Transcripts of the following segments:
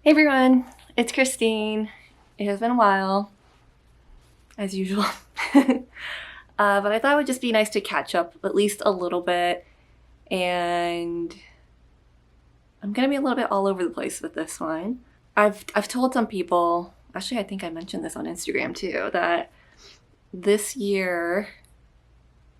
Hey everyone, it's Christine. It has been a while, as usual. But I thought it would just be nice to catch up at least a little bit. And I'm gonna be a little bit all over the place with this one. I've told some people, actually I think I mentioned this on Instagram too, that this year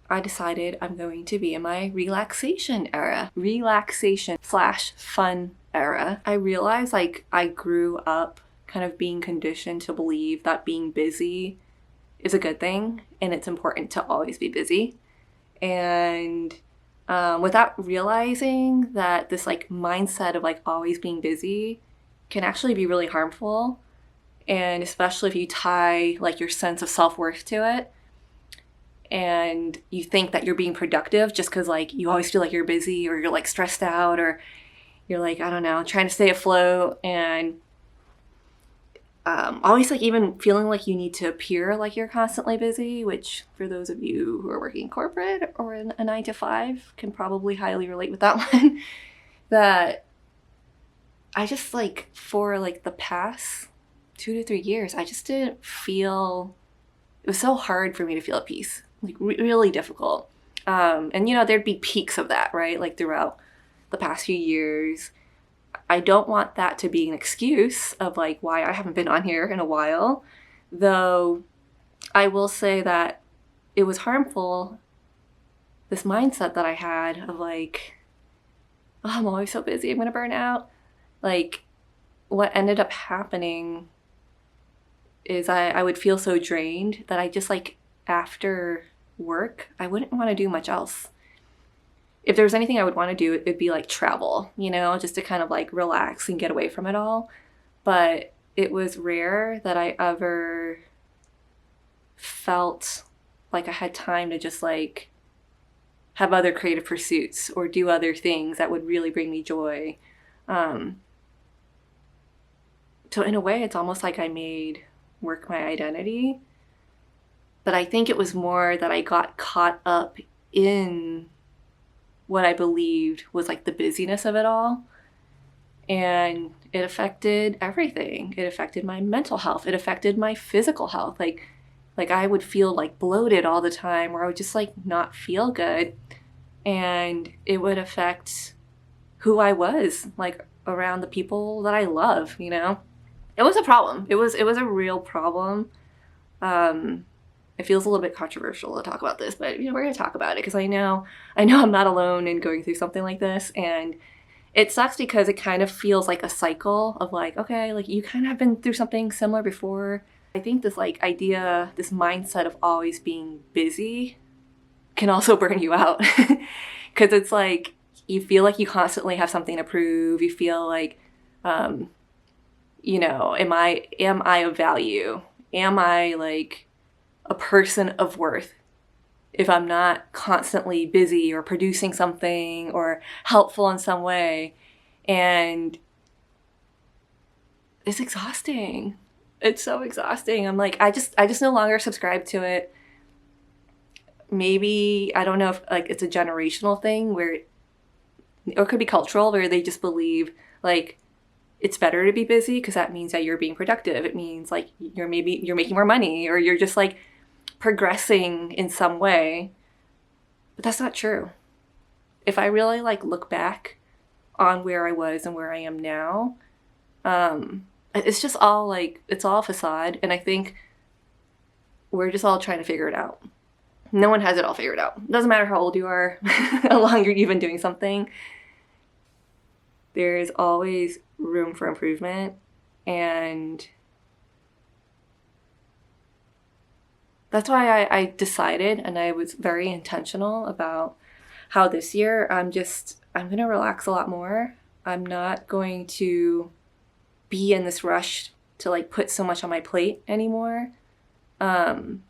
I decided I'm going to be in my relaxation era. Relaxation slash fun era. I realized I grew up kind of being conditioned to believe that being busy is a good thing and it's important to always be busy. And without realizing that this mindset of always being busy can actually be really harmful. And especially if you tie your sense of self-worth to it and you think that you're being productive just because you always feel like you're busy or you're stressed out or you're I don't know, trying to stay afloat and always even feeling like you need to appear like you're constantly busy, which for those of you who are working corporate or in a 9 to 5 can probably highly relate with that one. That I just for the past 2 to 3 years, I just didn't feel, it was so hard for me to feel at peace, really difficult. And there'd be peaks of that, right? Throughout the past few years. I don't want that to be an excuse of why I haven't been on here in a while, though I will say that it was harmful, this mindset that I had of oh, I'm always so busy, I'm gonna burn out. What ended up happening is I would feel so drained that I just after work, I wouldn't want to do much else. If there was anything I would want to do, it'd be travel, just to kind of relax and get away from it all. But it was rare that I ever felt like I had time to just have other creative pursuits or do other things that would really bring me joy. So in a way, it's almost like I made work my identity. But I think it was more that I got caught up in what I believed was the busyness of it all. And it affected everything. It affected my mental health. It affected my physical health. I would feel bloated all the time, or I would just not feel good. And it would affect who I was, around the people that I love, It was a problem. It was a real problem. It feels a little bit controversial to talk about this, but we're going to talk about it because I know I'm not alone in going through something like this. And it sucks because it kind of feels like a cycle of okay, you kind of have been through something similar before. I think this idea, this mindset of always being busy can also burn you out because it's you feel like you constantly have something to prove. You feel am I of value? Am I a person of worth if I'm not constantly busy or producing something or helpful in some way? And it's exhausting. It's so exhausting. I'm I just no longer subscribe to it. Maybe, I don't know if it's a generational thing or it could be cultural, where they just believe it's better to be busy because that means that you're being productive. It means you're making more money, or you're just progressing in some way. But that's not true. If I really look back on where I was and where I am now, it's just all it's all facade. And I think we're just all trying to figure it out. No one has it all figured out. It doesn't matter how old you are, how long you've been doing something. There's always room for improvement. And that's why I decided, and I was very intentional about how this year I'm going to relax a lot more. I'm not going to be in this rush to put so much on my plate anymore. I'm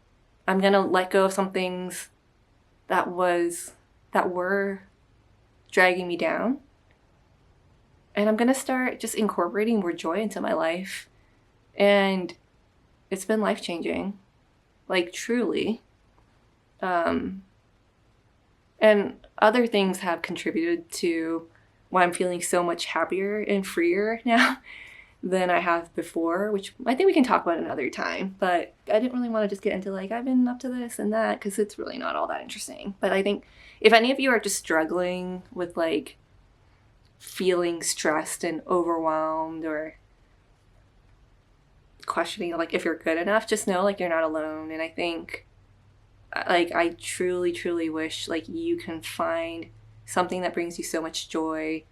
going to let go of some things that were dragging me down. And I'm going to start just incorporating more joy into my life. And it's been life-changing. Truly. And other things have contributed to why I'm feeling so much happier and freer now than I have before, which I think we can talk about another time. But I didn't really want to just get into like, I've been up to this and that, because it's really not all that interesting. But I think if any of you are just struggling with like feeling stressed and overwhelmed, or questioning like if you're good enough, just know like you're not alone. And I think like I truly, truly wish like you can find something that brings you so much joy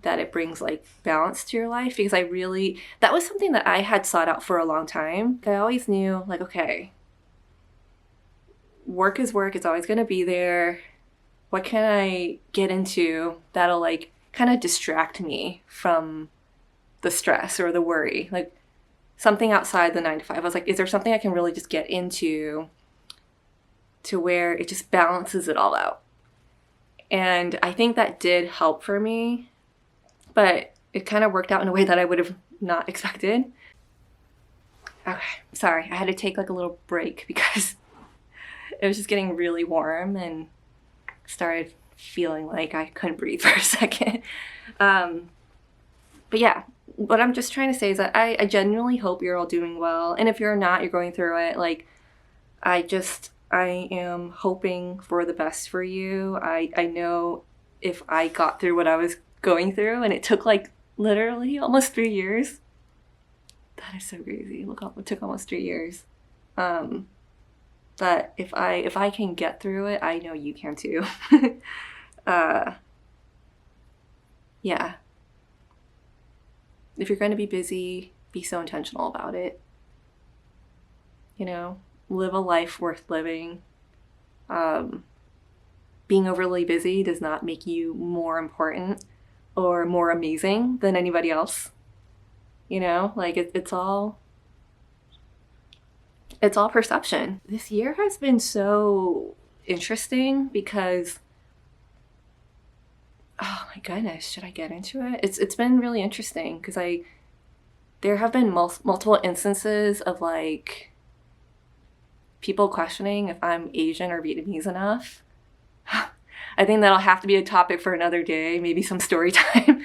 that it brings like balance to your life, because that was something that I had sought out for a long time. I always knew like, okay, work is work, it's always going to be there. What can I get into that'll like kind of distract me from the stress or the worry, like something outside the 9 to 5. I was like, is there something I can really just get into to where it just balances it all out? And I think that did help for me, but it kind of worked out in a way that I would have not expected. Okay, sorry, I had to take like a little break because it was just getting really warm and started feeling like I couldn't breathe for a second. But yeah, what I'm just trying to say is that I genuinely hope you're all doing well. And if you're not, you're going through it, like, I am hoping for the best for you. I know if I got through what I was going through, and it took like literally almost 3 years. That is so crazy. Look, it took almost 3 years. But if I can get through it, I know you can too. Yeah. If you're going to be busy, be so intentional about it. You know, live a life worth living. Being overly busy does not make you more important or more amazing than anybody else. You know, like it's all perception. This year has been so interesting because, oh my goodness, should I get into it? It's been really interesting because there have been multiple instances of like people questioning if I'm Asian or Vietnamese enough. I think that'll have to be a topic for another day, maybe some story time.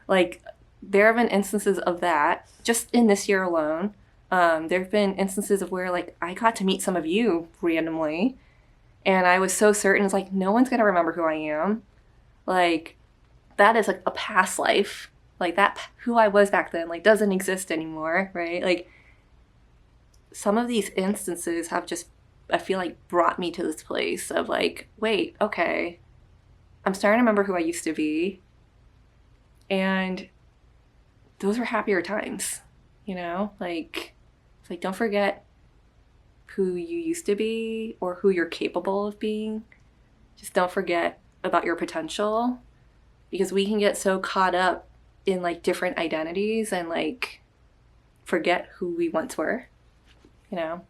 Like, there have been instances of that just in this year alone. There have been instances of where like I got to meet some of you randomly, and I was so certain, it's like, no one's gonna remember who I am. Like, that is like a past life. Like, that who I was back then like doesn't exist anymore, right? Like, some of these instances have just, I feel like, brought me to this place of like, wait, okay, I'm starting to remember who I used to be. And those were happier times, you know? Like, it's like, don't forget who you used to be or who you're capable of being. Just don't forget about your potential, because we can get so caught up in like different identities and like forget who we once were, you know?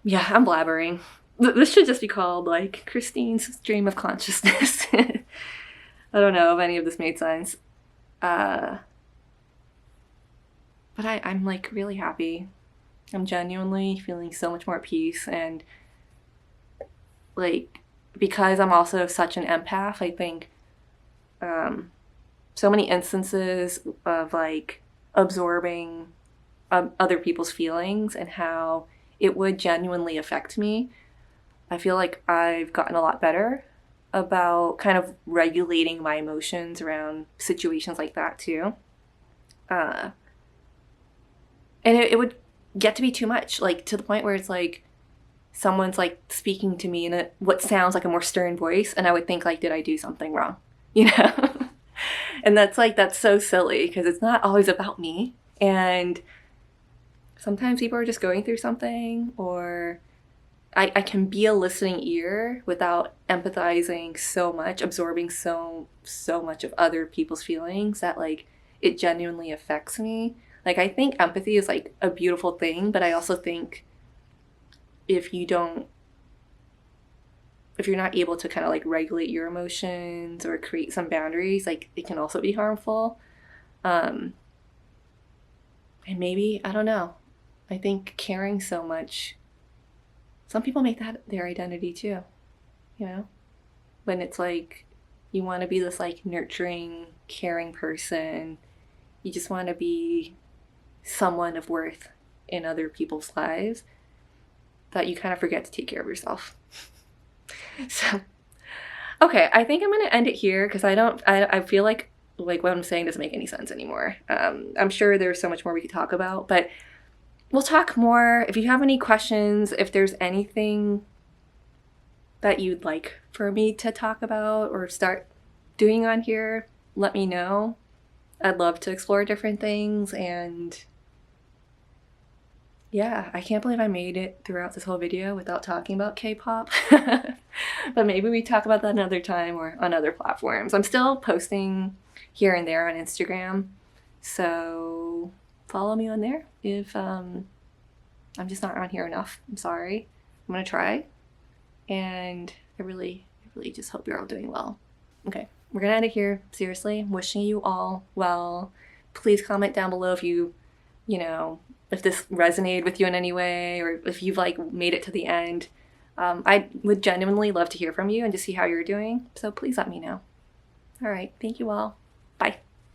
Yeah, I'm blabbering. This should just be called like Christine's Stream of Consciousness. I don't know if any of this made sense. But I'm like really happy. I'm genuinely feeling so much more at peace, and like, because I'm also such an empath, I think so many instances of like absorbing other people's feelings and how it would genuinely affect me. I feel like I've gotten a lot better about kind of regulating my emotions around situations like that too. And it would get to be too much, like to the point where it's like someone's like speaking to me in what sounds like a more stern voice, and I would think like, did I do something wrong? You know? And that's so silly, because it's not always about me. And sometimes people are just going through something, or I can be a listening ear without empathizing so much, absorbing so much of other people's feelings, that like it genuinely affects me. Like, I think empathy is like a beautiful thing, but I also think if you're not able to kind of like regulate your emotions or create some boundaries, like it can also be harmful. And maybe, I don't know, I think caring so much, some people make that their identity too, you know? When it's like You want to be this like nurturing, caring person. You just want to be someone of worth in other people's lives, that you kind of forget to take care of yourself. So, okay, I think I'm going to end it here because I feel like what I'm saying doesn't make any sense anymore. I'm sure there's so much more we could talk about, but we'll talk more. If you have any questions, if there's anything that you'd like for me to talk about or start doing on here, let me know. I'd love to explore different things. And yeah, I can't believe I made it throughout this whole video without talking about K-pop. But maybe we talk about that another time or on other platforms. I'm still posting here and there on Instagram, so follow me on there if I'm just not on here enough. I'm sorry. I'm gonna try, and I really just hope you're all doing well. Okay, we're gonna end it here. Seriously, I'm wishing you all well. Please comment down below if if this resonated with you in any way, or if you've like made it to the end. I would genuinely love to hear from you and to see how you're doing, so please let me know. All right, thank you all.